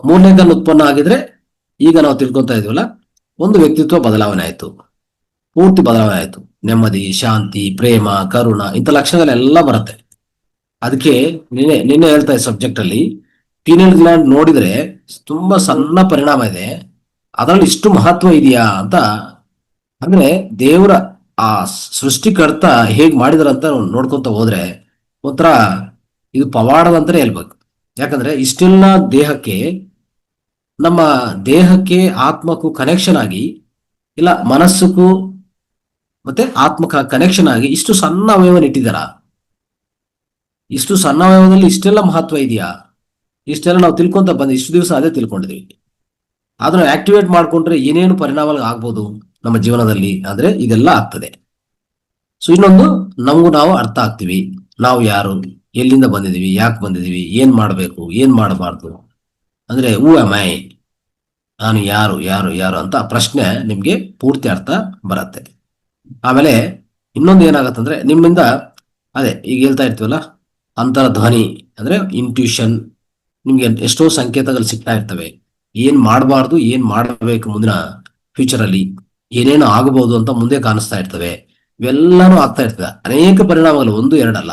ಮೂರನೇ ಕಣ್ಣು ಉತ್ಪನ್ನ ಆಗಿದ್ರೆ ಈಗ ನಾವು ತಿಳ್ಕೊತಾ ಇದೀವಲ್ಲ, ಒಂದು ವ್ಯಕ್ತಿತ್ವ ಬದಲಾವಣೆ ಆಯ್ತು, ಪೂರ್ತಿ ಬದಲಾವಣೆ ಆಯ್ತು. ನೆಮ್ಮದಿ, ಶಾಂತಿ, ಪ್ರೇಮ, ಕರುಣ ಇಂಥ ಲಕ್ಷಣಗಳೆಲ್ಲ ಬರುತ್ತೆ. ಅದಕ್ಕೆ ನಿನ್ನೆ ನಿನ್ನೆ ಹೇಳ್ತಾ ಇದ್ದ ಸಬ್ಜೆಕ್ಟ್ ಅಲ್ಲಿ ಪೀನಲ್ ಗ್ಲ್ಯಾಂಡ್ ನೋಡಿದ್ರೆ ತುಂಬಾ ಸಣ್ಣ ಪರಿಣಾಮ ಇದೆ, ಅದರಲ್ಲಿ ಇಷ್ಟು ಮಹತ್ವ ಇದೆಯಾ ಅಂತ. ಅಂದ್ರೆ ದೇವರ ಆ ಸೃಷ್ಟಿಕರ್ತ ಹೇಗ್ ಮಾಡಿದಾರಂತ ನೋಡ್ಕೊಂತ ಹೋದ್ರೆ ಒಂಥರ ಇದು ಪವಾಡದಂತಾನೆ ಹೇಳ್ಬೇಕು. ಯಾಕಂದ್ರೆ ಇಷ್ಟೆಲ್ಲ ದೇಹಕ್ಕೆ, ನಮ್ಮ ದೇಹಕ್ಕೆ ಆತ್ಮಕ್ಕೂ ಕನೆಕ್ಷನ್ ಆಗಿ, ಇಲ್ಲ ಮನಸ್ಸಕ್ಕೂ ಮತ್ತೆ ಆತ್ಮಕ ಕನೆಕ್ಷನ್ ಆಗಿ ಇಷ್ಟು ಸಣ್ಣ ಅವಯವನ್ನ ಇಟ್ಟಿದಾರ. ಇಷ್ಟು ಸಣ್ಣ ಅವಯವದಲ್ಲಿ ಇಷ್ಟೆಲ್ಲ ಮಹತ್ವ ಇದೆಯಾ? ಇಷ್ಟೆಲ್ಲ ನಾವು ತಿಳ್ಕೊಂತ ಬಂದ ಇಷ್ಟು ದಿವಸ ಅದೇ ತಿಳ್ಕೊಂಡಿದ್ವಿ. ಅದನ್ನ ಆಕ್ಟಿವೇಟ್ ಮಾಡ್ಕೊಂಡ್ರೆ ಏನೇನು ಪರಿಣಾಮ ಆಗ್ಬೋದು ನಮ್ಮ ಜೀವನದಲ್ಲಿ ಅಂದ್ರೆ ಇದೆಲ್ಲ ಆಗ್ತದೆ. ಸೊ ಇನ್ನೊಂದು, ನಮಗೂ ನಾವು ಅರ್ಥ ಆಗ್ತೀವಿ, ನಾವು ಯಾರು, ಎಲ್ಲಿಂದ ಬಂದಿದೀವಿ, ಯಾಕೆ ಬಂದಿದೀವಿ, ಏನ್ ಮಾಡ್ಬೇಕು, ಏನ್ ಮಾಡಬಾರ್ದು, ಅಂದ್ರೆ ಹೂ ಆಮ್ ಐ, ನಾನು ಯಾರು ಯಾರು ಯಾರು ಅಂತ ಪ್ರಶ್ನೆ ನಿಮ್ಗೆ ಪೂರ್ತಿ ಅರ್ಥ ಬರುತ್ತೆ. ಆಮೇಲೆ ಇನ್ನೊಂದು ಏನಾಗತ್ತಂದ್ರೆ ನಿಮ್ಮಿಂದ, ಅದೇ ಈಗ ಹೇಳ್ತಾ ಇರ್ತೀವಲ್ಲ, ಅಂತರ್ಧ್ವನಿ ಅಂದ್ರೆ ಇಂಟ್ಯೂಷನ್, ನಿಮ್ಗೆ ಎಷ್ಟೋ ಸಂಕೇತಗಳು ಸಿಗ್ತಾ ಇರ್ತವೆ. ಏನ್ ಮಾಡಬಾರ್ದು, ಏನ್ ಮಾಡಬೇಕು, ಮುಂದಿನ ಫ್ಯೂಚರ್ ಅಲ್ಲಿ ಏನೇನು ಆಗಬಹುದು ಅಂತ ಮುಂದೆ ಕಾಣಿಸ್ತಾ ಇರ್ತವೆ. ಇವೆಲ್ಲಾನು ಆಗ್ತಾ ಇರ್ತದೆ. ಅನೇಕ ಪರಿಣಾಮಗಳು, ಒಂದು ಎರಡಲ್ಲ.